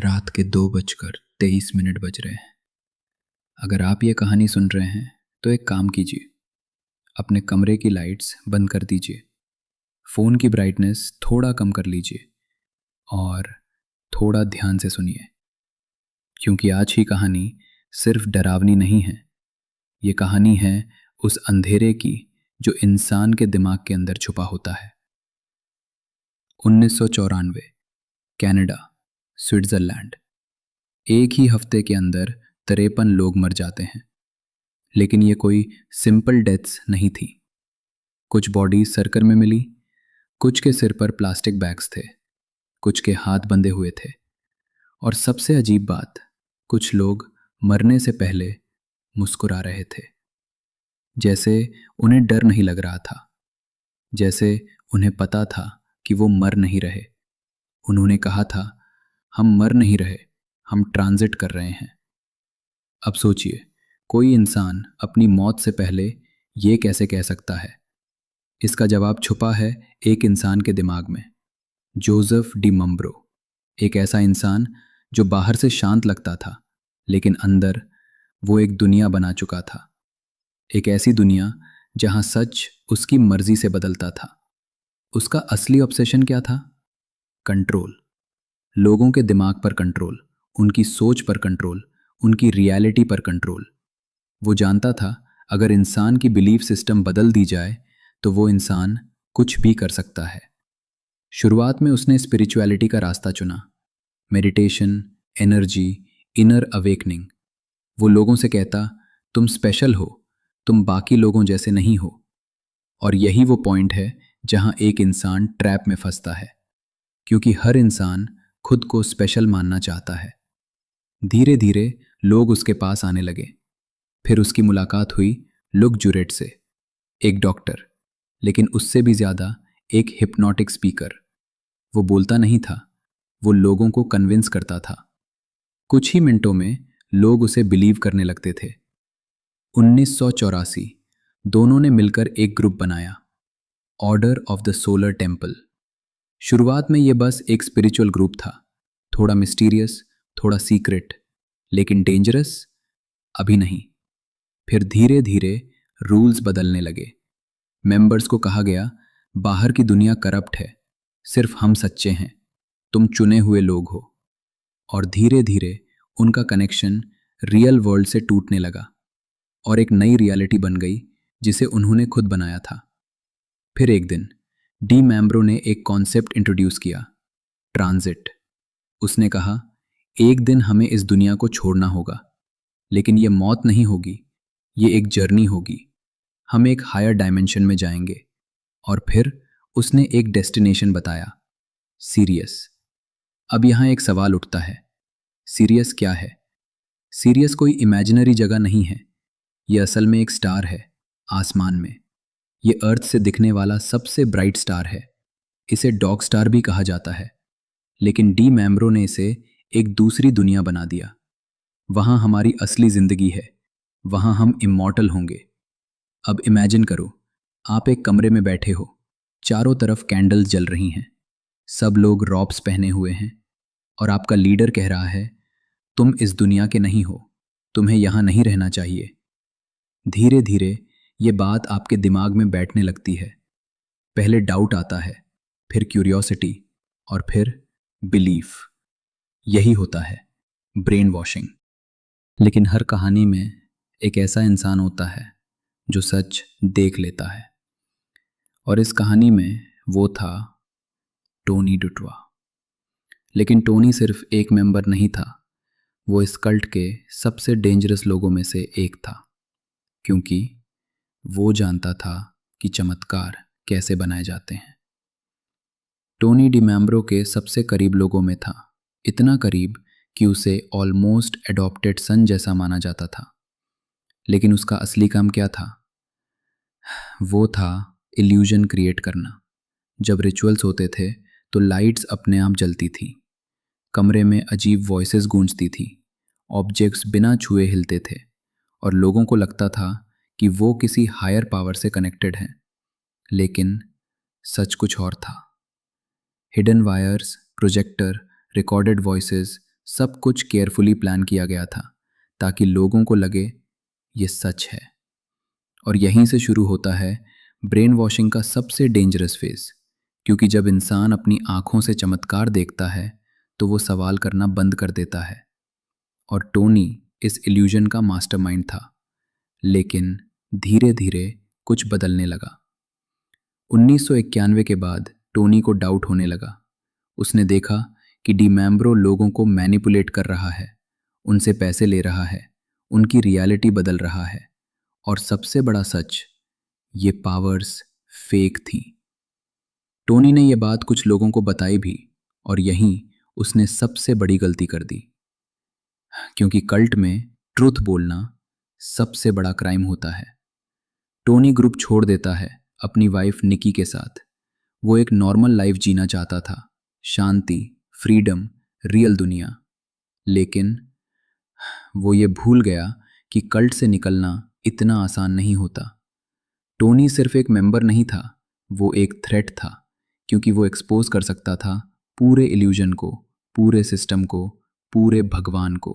रात के 2:23 बज रहे हैं। अगर आप ये कहानी सुन रहे हैं तो एक काम कीजिए, अपने कमरे की लाइट्स बंद कर दीजिए, फ़ोन की ब्राइटनेस थोड़ा कम कर लीजिए और थोड़ा ध्यान से सुनिए, क्योंकि आज की कहानी सिर्फ डरावनी नहीं है। ये कहानी है उस अंधेरे की जो इंसान के दिमाग के अंदर छुपा होता है। 1994, कनाडा, स्विट्ज़रलैंड। एक ही हफ्ते के अंदर 53 लोग मर जाते हैं। लेकिन ये कोई सिंपल डेथ्स नहीं थी। कुछ बॉडीज सर्कल में मिली, कुछ के सिर पर प्लास्टिक बैग्स थे, कुछ के हाथ बंधे हुए थे, और सबसे अजीब बात, कुछ लोग मरने से पहले मुस्कुरा रहे थे, जैसे उन्हें डर नहीं लग रहा था, जैसे उन्हें पता था कि वो मर नहीं रहे। उन्होंने कहा था, हम मर नहीं रहे, हम ट्रांजिट कर रहे हैं। अब सोचिए, कोई इंसान अपनी मौत से पहले ये कैसे कह सकता है? इसका जवाब छुपा है एक इंसान के दिमाग में, जोसेफ डी मम्ब्रो। एक ऐसा इंसान जो बाहर से शांत लगता था, लेकिन अंदर वो एक दुनिया बना चुका था। एक ऐसी दुनिया जहां सच उसकी मर्जी से बदलता था। उसका असली ऑब्सेशन क्या था? कंट्रोल। लोगों के दिमाग पर कंट्रोल, उनकी सोच पर कंट्रोल, उनकी रियलिटी पर कंट्रोल। वो जानता था, अगर इंसान की बिलीफ सिस्टम बदल दी जाए तो वो इंसान कुछ भी कर सकता है। शुरुआत में उसने स्पिरिचुअलिटी का रास्ता चुना, मेडिटेशन, एनर्जी, इनर अवेकनिंग। वो लोगों से कहता, तुम स्पेशल हो, तुम बाकी लोगों जैसे नहीं हो। और यही वो पॉइंट है जहां एक इंसान ट्रैप में फंसता है, क्योंकि हर इंसान खुद को स्पेशल मानना चाहता है। धीरे धीरे लोग उसके पास आने लगे। फिर उसकी मुलाकात हुई लुक जुरेट से, एक डॉक्टर, लेकिन उससे भी ज्यादा एक हिप्नोटिक स्पीकर। वो बोलता नहीं था, वो लोगों को कन्विंस करता था। कुछ ही मिनटों में लोग उसे बिलीव करने लगते थे। 1984, दोनों ने मिलकर एक ग्रुप बनाया, order of the solar temple. शुरुआत में यह बस एक स्पिरिचुअल ग्रुप था, थोड़ा मिस्टीरियस, थोड़ा सीक्रेट, लेकिन डेंजरस अभी नहीं। फिर धीरे धीरे रूल्स बदलने लगे। मेंबर्स को कहा गया, बाहर की दुनिया करप्ट है, सिर्फ हम सच्चे हैं, तुम चुने हुए लोग हो। और धीरे धीरे उनका कनेक्शन रियल वर्ल्ड से टूटने लगा और एक नई रियलिटी बन गई जिसे उन्होंने खुद बनाया था। फिर एक दिन डी मैम्ब्रो ने एक कॉन्सेप्ट इंट्रोड्यूस किया, ट्रांजिट। उसने कहा, एक दिन हमें इस दुनिया को छोड़ना होगा, लेकिन यह मौत नहीं होगी, ये एक जर्नी होगी। हम एक हायर डायमेंशन में जाएंगे। और फिर उसने एक डेस्टिनेशन बताया, सीरियस। अब यहां एक सवाल उठता है, सीरियस क्या है? सीरियस कोई इमेजिनरी जगह नहीं है, यह असल में एक स्टार है, आसमान में। ये अर्थ से दिखने वाला सबसे ब्राइट स्टार है। इसे डॉग स्टार भी कहा जाता है, लेकिन डी मैम्ब्रो ने इसे एक दूसरी दुनिया बना दिया। वहां हमारी असली जिंदगी है, वहां हम इमॉर्टल होंगे। अब इमेजिन करो, आप एक कमरे में बैठे हो, चारों तरफ कैंडल्स जल रही हैं, सब लोग रॉब्स पहने हुए हैं, और आपका लीडर कह रहा है, तुम इस दुनिया के नहीं हो, तुम्हें यहां नहीं रहना चाहिए। धीरे धीरे ये बात आपके दिमाग में बैठने लगती है। पहले डाउट आता है, फिर क्यूरियोसिटी, और फिर बिलीफ। यही होता है ब्रेन वॉशिंग। लेकिन हर कहानी में एक ऐसा इंसान होता है जो सच देख लेता है, और इस कहानी में वो था टोनी डुटवा। लेकिन टोनी सिर्फ एक मेंबर नहीं था, वो इस कल्ट के सबसे डेंजरस लोगों में से एक था, क्योंकि वो जानता था कि चमत्कार कैसे बनाए जाते हैं। टोनी डी मैम्ब्रो के सबसे करीब लोगों में था, इतना करीब कि उसे ऑलमोस्ट एडॉप्टेड सन जैसा माना जाता था। लेकिन उसका असली काम क्या था? वो था इल्यूजन क्रिएट करना। जब रिचुअल्स होते थे तो लाइट्स अपने आप जलती थी, कमरे में अजीब वॉइसेस गूंजती थी, ऑब्जेक्ट्स बिना छुए हिलते थे, और लोगों को लगता था कि वो किसी हायर पावर से कनेक्टेड हैं। लेकिन सच कुछ और था। Hidden wires, projector, recorded voices, सब कुछ केयरफुली प्लान किया गया था ताकि लोगों को लगे ये सच है। और यहीं से शुरू होता है ब्रेन वॉशिंग का सबसे डेंजरस फेज, क्योंकि जब इंसान अपनी आंखों से चमत्कार देखता है तो वो सवाल करना बंद कर देता है। और टोनी इस इल्यूजन का मास्टरमाइंड था, लेकिन धीरे धीरे कुछ बदलने लगा। 1991 के बाद टोनी को डाउट होने लगा। उसने देखा कि डिमैम्ब्रो लोगों को मैनिपुलेट कर रहा है, उनसे पैसे ले रहा है, उनकी रियलिटी बदल रहा है। और सबसे बड़ा सच, ये पावर्स फेक थी। टोनी ने यह बात कुछ लोगों को बताई भी, और यहीं उसने सबसे बड़ी गलती कर दी, क्योंकि कल्ट में ट्रूथ बोलना सबसे बड़ा क्राइम होता है। टोनी ग्रुप छोड़ देता है अपनी वाइफ निकी के साथ। वो एक नॉर्मल लाइफ जीना चाहता था, शांति, फ्रीडम, रियल दुनिया। लेकिन वो ये भूल गया कि कल्ट से निकलना इतना आसान नहीं होता। टोनी सिर्फ एक मेंबर नहीं था, वो एक थ्रेट था, क्योंकि वो एक्सपोज कर सकता था पूरे इल्यूजन को, पूरे सिस्टम को, पूरे भगवान को।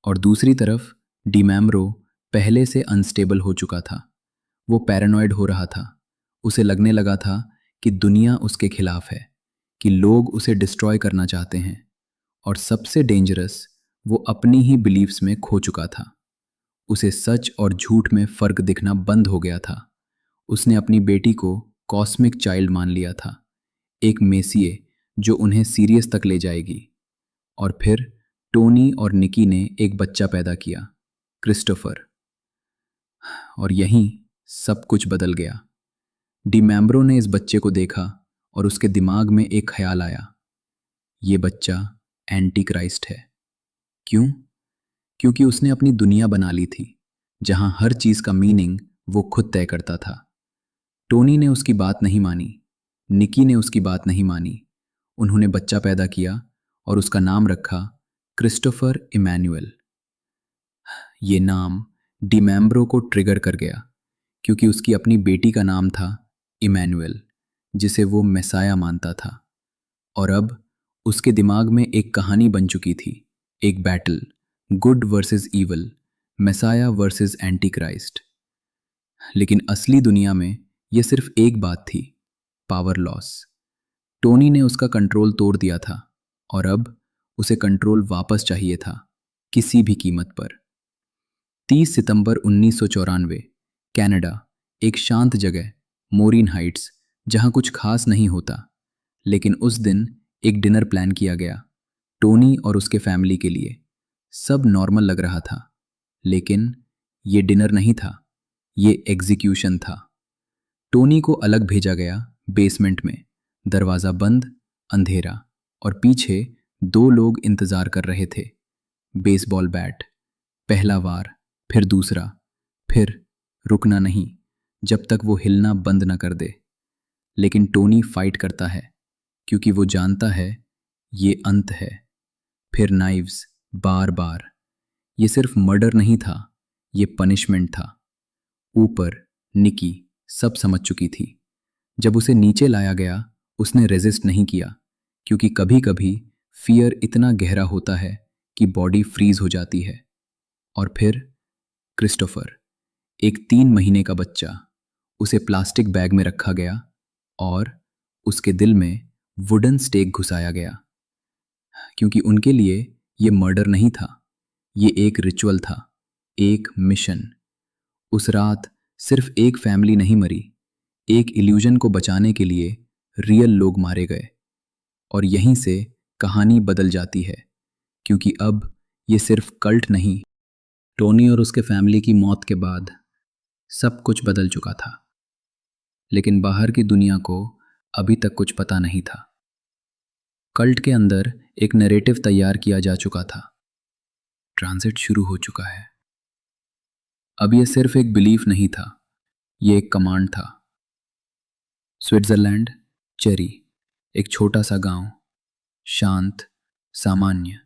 और दूसरी तरफ डिमैम्ब्रो पहले से अनस्टेबल हो चुका था। वो पैरानॉइड हो रहा था। उसे लगने लगा था कि दुनिया उसके खिलाफ है, कि लोग उसे डिस्ट्रॉय करना चाहते हैं। और सबसे डेंजरस, वो अपनी ही बिलीव्स में खो चुका था। उसे सच और झूठ में फर्क दिखना बंद हो गया था। उसने अपनी बेटी को कॉस्मिक चाइल्ड मान लिया था, एक मेसिए जो उन्हें सीरियस तक ले जाएगी। और फिर टोनी और निकी ने एक बच्चा पैदा किया, क्रिस्टोफर। और यहीं सब कुछ बदल गया। डिमैम्ब्रो ने इस बच्चे को देखा और उसके दिमाग में एक ख्याल आया, ये बच्चा एंटी क्राइस्ट है। क्यों? क्योंकि उसने अपनी दुनिया बना ली थी, जहां हर चीज का मीनिंग वो खुद तय करता था। टोनी ने उसकी बात नहीं मानी, निकी ने उसकी बात नहीं मानी। उन्होंने बच्चा पैदा किया और उसका नाम रखा क्रिस्टोफर इमैनुअल। ये नाम डिमैम्ब्रो को ट्रिगर कर गया, क्योंकि उसकी अपनी बेटी का नाम था इमैनुअल, जिसे वो मेसाया मानता था। और अब उसके दिमाग में एक कहानी बन चुकी थी, एक battle, good versus evil, messiah versus antichrist. लेकिन असली दुनिया में यह सिर्फ एक बात थी, पावर लॉस। टोनी ने उसका कंट्रोल तोड़ दिया था और अब उसे कंट्रोल वापस चाहिए था, किसी भी कीमत पर। 30 सितंबर 1994, कनाडा, एक शांत जगह, मोरिन हाइट्स, जहां कुछ खास नहीं होता। लेकिन उस दिन एक डिनर प्लान किया गया, टोनी और उसके फैमिली के लिए। सब नॉर्मल लग रहा था, लेकिन ये डिनर नहीं था, ये एग्जीक्यूशन था। टोनी को अलग भेजा गया, बेसमेंट में, दरवाज़ा बंद, अंधेरा, और पीछे 2 लोग इंतज़ार कर रहे थे। बेसबॉल बैट, पहला वार, फिर दूसरा, फिर रुकना नहीं जब तक वो हिलना बंद न कर दे। लेकिन टोनी फाइट करता है, क्योंकि वो जानता है ये अंत है। फिर नाइव्स, बार बार। ये सिर्फ मर्डर नहीं था, ये पनिशमेंट था। ऊपर निकी सब समझ चुकी थी। जब उसे नीचे लाया गया, उसने रेजिस्ट नहीं किया, क्योंकि कभी कभी फियर इतना गहरा होता है कि बॉडी फ्रीज हो जाती है। और फिर क्रिस्टोफर, एक 3 महीने का बच्चा, उसे प्लास्टिक बैग में रखा गया और उसके दिल में वुडन स्टेक घुसाया गया, क्योंकि उनके लिए ये मर्डर नहीं था, ये एक रिचुअल था, एक मिशन। उस रात सिर्फ एक फैमिली नहीं मरी, एक इल्यूजन को बचाने के लिए रियल लोग मारे गए। और यहीं से कहानी बदल जाती है, क्योंकि अब ये सिर्फ कल्ट नहीं, टोनी और उसके फैमिली की मौत के बाद सब कुछ बदल चुका था। लेकिन बाहर की दुनिया को अभी तक कुछ पता नहीं था। कल्ट के अंदर एक नैरेटिव तैयार किया जा चुका था। ट्रांजिट शुरू हो चुका है। अब यह सिर्फ एक बिलीफ नहीं था, यह एक कमांड था। स्विट्जरलैंड, चेरी, एक छोटा सा गांव, शांत, सामान्य।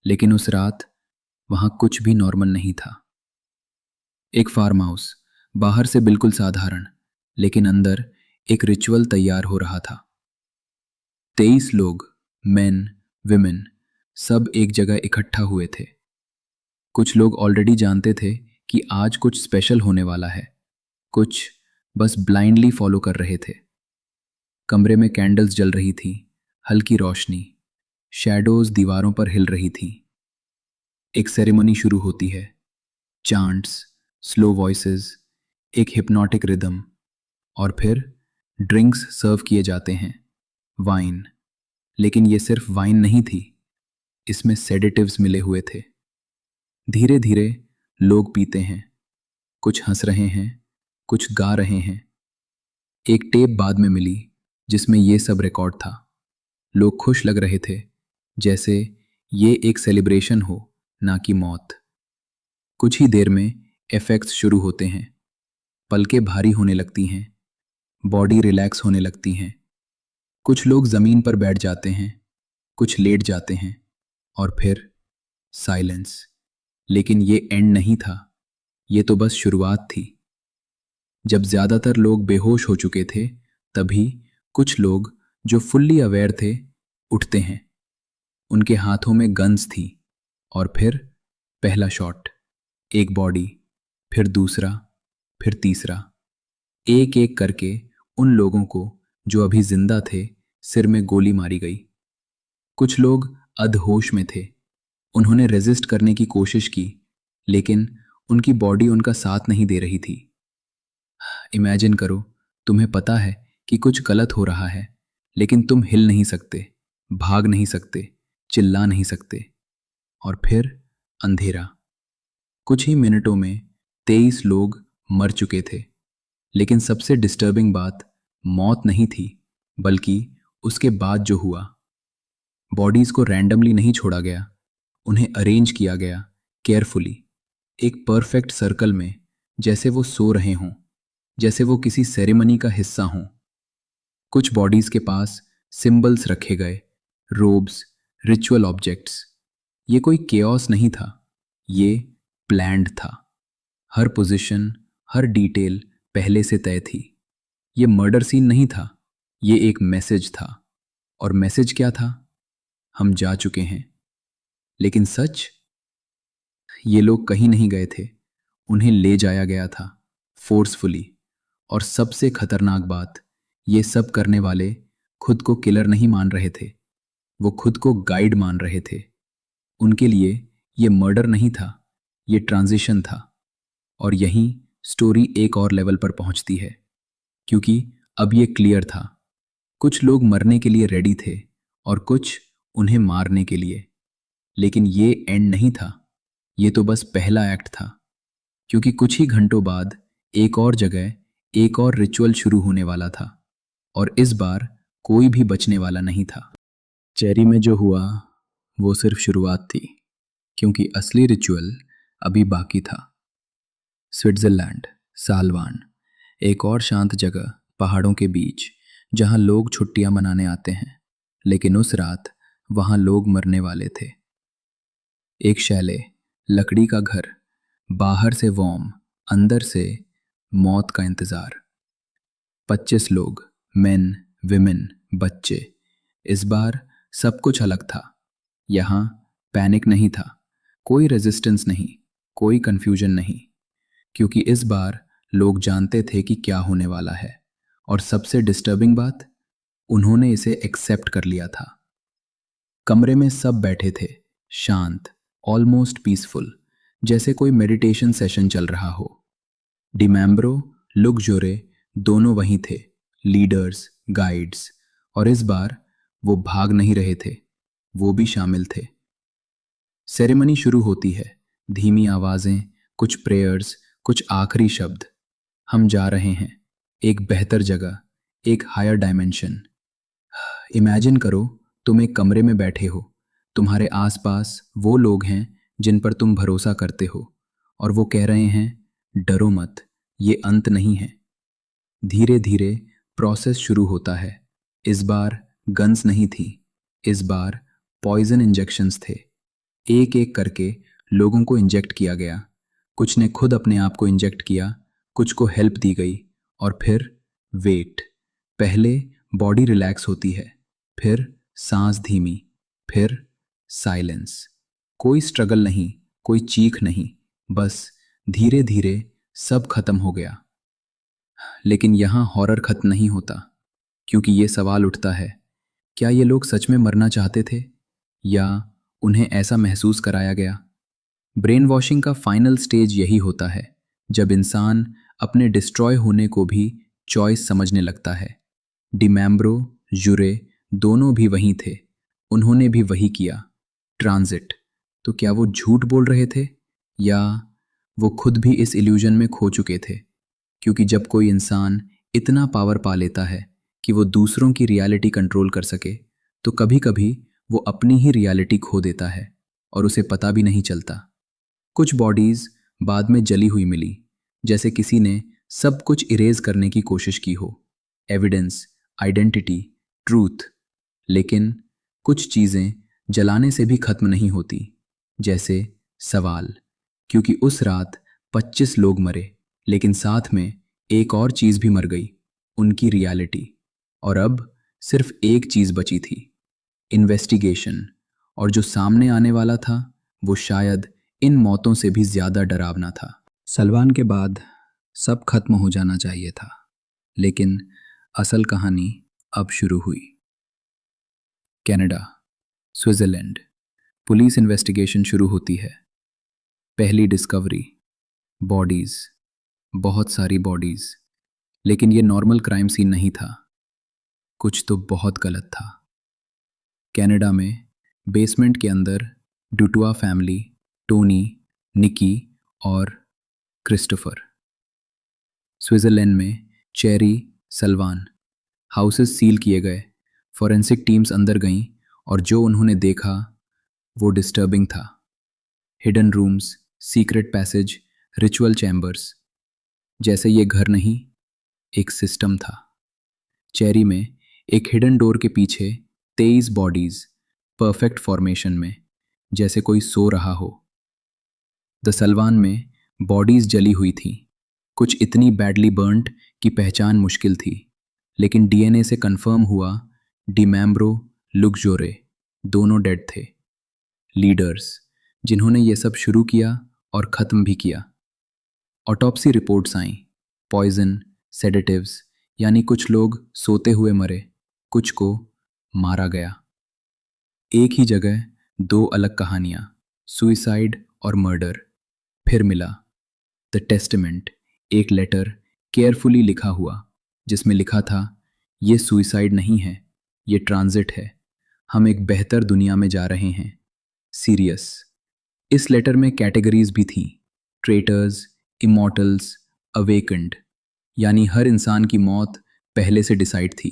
लेकिन उस रात वहां कुछ भी नॉर्मल नहीं था। एक फार्म हाउस, बाहर से बिल्कुल साधारण, लेकिन अंदर एक रिचुअल तैयार हो रहा था। 23 लोग, मेन, विमेन, सब एक जगह इकट्ठा हुए थे। कुछ लोग ऑलरेडी जानते थे कि आज कुछ स्पेशल होने वाला है, कुछ बस ब्लाइंडली फॉलो कर रहे थे। कमरे में कैंडल्स जल रही थी, हल्की रोशनी, शैडोज दीवारों पर हिल रही थी। एक सेरेमनी शुरू होती है, चांट्स, स्लो वॉइसेस, एक हिप्नोटिक रिदम, और फिर ड्रिंक्स सर्व किए जाते हैं। वाइन, लेकिन ये सिर्फ वाइन नहीं थी, इसमें सेडेटिव्स मिले हुए थे। धीरे धीरे लोग पीते हैं, कुछ हंस रहे हैं, कुछ गा रहे हैं। एक टेप बाद में मिली जिसमें ये सब रिकॉर्ड था। लोग खुश लग रहे थे, जैसे ये एक सेलिब्रेशन हो, ना कि मौत। कुछ ही देर में इफेक्ट्स शुरू होते हैं। पलकें भारी होने लगती हैं, बॉडी रिलैक्स होने लगती हैं। कुछ लोग जमीन पर बैठ जाते हैं, कुछ लेट जाते हैं, और फिर साइलेंस। लेकिन ये एंड नहीं था, ये तो बस शुरुआत थी। जब ज्यादातर लोग बेहोश हो चुके थे, तभी कुछ लोग जो फुल्ली अवेयर थे उठते हैं। उनके हाथों में गन्स थी, और फिर पहला शॉट, एक बॉडी, फिर दूसरा, फिर तीसरा। एक एक करके उन लोगों को जो अभी जिंदा थे सिर में गोली मारी गई। कुछ लोग अधहोश में थे, उन्होंने रेजिस्ट करने की कोशिश की, लेकिन उनकी बॉडी उनका साथ नहीं दे रही थी। इमेजिन करो, तुम्हें पता है कि कुछ गलत हो रहा है, लेकिन तुम हिल नहीं सकते, भाग नहीं सकते, चिल्ला नहीं सकते। और फिर अंधेरा। कुछ ही मिनटों में 23 लोग मर चुके थे। लेकिन सबसे डिस्टर्बिंग बात मौत नहीं थी, बल्कि उसके बाद जो हुआ। बॉडीज को रैंडमली नहीं छोड़ा गया, उन्हें अरेंज किया गया केयरफुली, एक परफेक्ट सर्कल में, जैसे वो सो रहे हों, जैसे वो किसी सेरेमनी का हिस्सा हों। कुछ बॉडीज के पास सिंबल्स रखे गए, रोब्स, रिचुअल ऑब्जेक्ट्स। ये कोई केओस नहीं था, ये प्लैंड था। हर पोजीशन, हर डिटेल पहले से तय थी। ये मर्डर सीन नहीं था, ये एक मैसेज था। और मैसेज क्या था? हम जा चुके हैं। लेकिन सच? ये लोग कहीं नहीं गए थे, उन्हें ले जाया गया था, फोर्सफुली। और सबसे खतरनाक बात, ये सब करने वाले खुद को किलर नहीं मान रहे थे, वो खुद को गाइड मान रहे थे। उनके लिए ये मर्डर नहीं था, ये ट्रांजिशन था। और यहीं स्टोरी एक और लेवल पर पहुंचती है, क्योंकि अब ये क्लियर था, कुछ लोग मरने के लिए रेडी थे और कुछ उन्हें मारने के लिए। लेकिन ये एंड नहीं था, ये तो बस पहला एक्ट था। क्योंकि कुछ ही घंटों बाद एक और जगह एक और रिचुअल शुरू होने वाला था, और इस बार कोई भी बचने वाला नहीं था। चेरी में जो हुआ वो सिर्फ शुरुआत थी, क्योंकि असली रिचुअल अभी बाकी था। स्विट्जरलैंड, सालवान, एक और शांत जगह पहाड़ों के बीच, जहां लोग छुट्टियां मनाने आते हैं। लेकिन उस रात वहां लोग मरने वाले थे। एक शैले, लकड़ी का घर, बाहर से वॉर्म, अंदर से मौत का इंतजार। 25 लोग, मेन, विमेन, बच्चे। इस बार सब कुछ अलग था। यहाँ पैनिक नहीं था, कोई रेजिस्टेंस नहीं, कोई कंफ्यूजन नहीं, क्योंकि इस बार लोग जानते थे कि क्या होने वाला है। और सबसे डिस्टर्बिंग बात, उन्होंने इसे एक्सेप्ट कर लिया था। कमरे में सब बैठे थे, शांत, ऑलमोस्ट पीसफुल, जैसे कोई मेडिटेशन सेशन चल रहा हो। डिमेम्ब्रो, लुकजोरे दोनों वहीं थे, लीडर्स, गाइड्स। और इस बार वो भाग नहीं रहे थे, वो भी शामिल थे। सेरेमनी शुरू होती है, धीमी आवाजें, कुछ प्रेयर्स, कुछ आखिरी शब्द। हम जा रहे हैं, एक बेहतर जगह, एक हायर डायमेंशन। इमेजिन करो, तुम एक कमरे में बैठे हो, तुम्हारे आसपास वो लोग हैं जिन पर तुम भरोसा करते हो, और वो कह रहे हैं डरो मत, ये अंत नहीं है। धीरे धीरे प्रोसेस शुरू होता है। इस बार गन्स नहीं थी, इस बार पॉइजन इंजेक्शंस थे। एक एक करके लोगों को इंजेक्ट किया गया। कुछ ने खुद अपने आप को इंजेक्ट किया, कुछ को हेल्प दी गई। और फिर वेट। पहले बॉडी रिलैक्स होती है, फिर सांस धीमी, फिर साइलेंस, कोई स्ट्रगल नहीं, कोई चीख नहीं, बस धीरे धीरे सब खत्म हो गया। लेकिन यहाँ हॉरर खत्म नहीं होता, क्योंकि ये सवाल उठता है, क्या ये लोग सच में मरना चाहते थे या उन्हें ऐसा महसूस कराया गया? ब्रेन वॉशिंग का फाइनल स्टेज यही होता है, जब इंसान अपने डिस्ट्रॉय होने को भी चॉइस समझने लगता है। डिमैम्ब्रो, जुरे दोनों भी वहीं थे, उन्होंने भी वही किया। ट्रांजिट, तो क्या वो झूठ बोल रहे थे या वो खुद भी इस इल्यूजन में खो चुके थे? क्योंकि जब कोई इंसान इतना पावर पा लेता है कि वो दूसरों की रियलिटी कंट्रोल कर सके, तो कभी कभी वो अपनी ही रियलिटी खो देता है और उसे पता भी नहीं चलता। कुछ बॉडीज बाद में जली हुई मिली, जैसे किसी ने सब कुछ इरेज करने की कोशिश की हो, एविडेंस, आइडेंटिटी, ट्रूथ। लेकिन कुछ चीज़ें जलाने से भी खत्म नहीं होती, जैसे सवाल, क्योंकि उस रात 25 लोग मरे, लेकिन साथ में एक और चीज़ भी मर गई, उनकी रियलिटी। और अब सिर्फ एक चीज़ बची थी, इन्वेस्टिगेशन। और जो सामने आने वाला था वो शायद इन मौतों से भी ज़्यादा डरावना था। सलमान के बाद सब खत्म हो जाना चाहिए था, लेकिन असल कहानी अब शुरू हुई। कनाडा, स्विट्ज़रलैंड, पुलिस इन्वेस्टिगेशन शुरू होती है। पहली डिस्कवरी, बॉडीज़, बहुत सारी बॉडीज़। लेकिन ये नॉर्मल क्राइम सीन नहीं था, कुछ तो बहुत गलत था। कनाडा में बेसमेंट के अंदर डुटुआ फैमिली, टोनी, निकी और क्रिस्टोफर। स्विट्ज़रलैंड में चेरी, सलवान। हाउसेस सील किए गए, फॉरेंसिक टीम्स अंदर गईं और जो उन्होंने देखा वो डिस्टर्बिंग था। Hidden rooms, secret passage, ritual chambers, जैसे ये घर नहीं, एक सिस्टम था। चेरी में एक हिडन डोर के पीछे 23 बॉडीज, परफेक्ट फॉर्मेशन में, जैसे कोई सो रहा हो। द सलवान में बॉडीज जली हुई थी, कुछ इतनी बैडली बर्न्ड कि पहचान मुश्किल थी, लेकिन डीएनए से कंफर्म हुआ डिमैम्ब्रो, लुक्जोरे दोनों डेड थे। लीडर्स, जिन्होंने ये सब शुरू किया और ख़त्म भी किया। ऑटोप्सी रिपोर्ट्स आईं, पॉइजन, सेडेटिव्स, यानी कुछ लोग सोते हुए मरे, कुछ को मारा गया। एक ही जगह दो अलग कहानियाँ, सुइसाइड और मर्डर। फिर मिला द टेस्टामेंट, एक लेटर केयरफुली लिखा हुआ, जिसमें लिखा था, ये सुइसाइड नहीं है, ये ट्रांजिट है, हम एक बेहतर दुनिया में जा रहे हैं। सीरियस। इस लेटर में कैटेगरीज भी थीं, ट्रेटर्स, इमॉर्टल्स, अवेकेंड, यानी हर इंसान की मौत पहले से डिसाइड थी,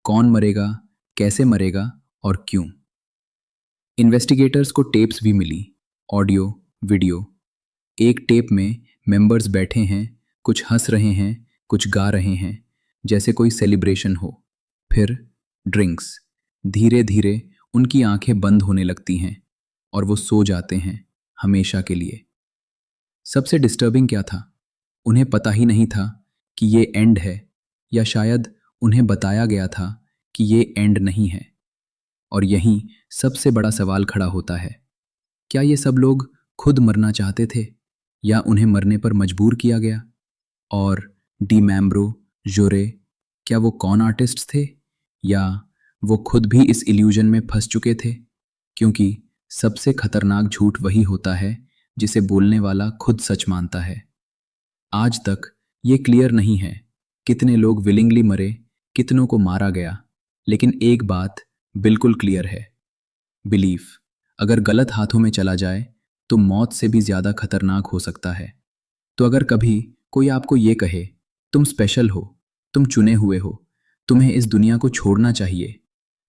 कौन मरेगा, कैसे मरेगा और क्यों। इन्वेस्टिगेटर्स को टेप्स भी मिली, ऑडियो, वीडियो। एक टेप में मेंबर्स बैठे हैं, कुछ हंस रहे हैं, कुछ गा रहे हैं, जैसे कोई सेलिब्रेशन हो। फिर ड्रिंक्स, धीरे धीरे उनकी आंखें बंद होने लगती हैं और वो सो जाते हैं हमेशा के लिए। सबसे डिस्टर्बिंग क्या था, उन्हें पता ही नहीं था कि ये एंड है, या शायद उन्हें बताया गया था कि ये एंड नहीं है। और यहीं सबसे बड़ा सवाल खड़ा होता है, क्या ये सब लोग खुद मरना चाहते थे या उन्हें मरने पर मजबूर किया गया? और डिमैम्ब्रो, जोरे, क्या वो कॉन आर्टिस्ट्स थे या वो खुद भी इस इल्यूजन में फंस चुके थे? क्योंकि सबसे खतरनाक झूठ वही होता है जिसे बोलने वाला खुद सच मानता है। आज तक ये क्लियर नहीं है कितने लोग विलिंगली मरे, कितनों को मारा गया, लेकिन एक बात बिल्कुल क्लियर है, बिलीफ अगर गलत हाथों में चला जाए तो मौत से भी ज़्यादा खतरनाक हो सकता है। तो अगर कभी कोई आपको ये कहे, तुम स्पेशल हो, तुम चुने हुए हो, तुम्हें इस दुनिया को छोड़ना चाहिए,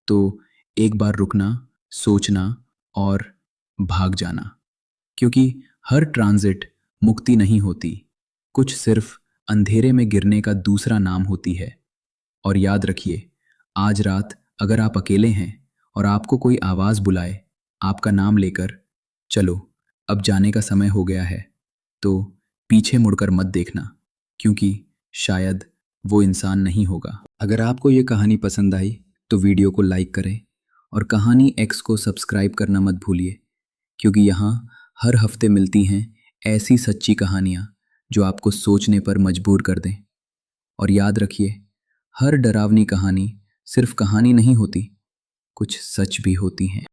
तो एक बार रुकना, सोचना और भाग जाना। क्योंकि हर ट्रांजिट मुक्ति नहीं होती, कुछ सिर्फ अंधेरे में गिरने का दूसरा नाम होती है। और याद रखिए, आज रात अगर आप अकेले हैं और आपको कोई आवाज़ बुलाए आपका नाम लेकर, चलो अब जाने का समय हो गया है, तो पीछे मुड़कर मत देखना, क्योंकि शायद वो इंसान नहीं होगा। अगर आपको ये कहानी पसंद आई तो वीडियो को लाइक करें और कहानी एक्स को सब्सक्राइब करना मत भूलिए, क्योंकि यहाँ हर हफ्ते मिलती हैं ऐसी सच्ची कहानियाँ जो आपको सोचने पर मजबूर कर दें। और याद रखिए, हर डरावनी कहानी सिर्फ कहानी नहीं होती, कुछ सच भी होती हैं।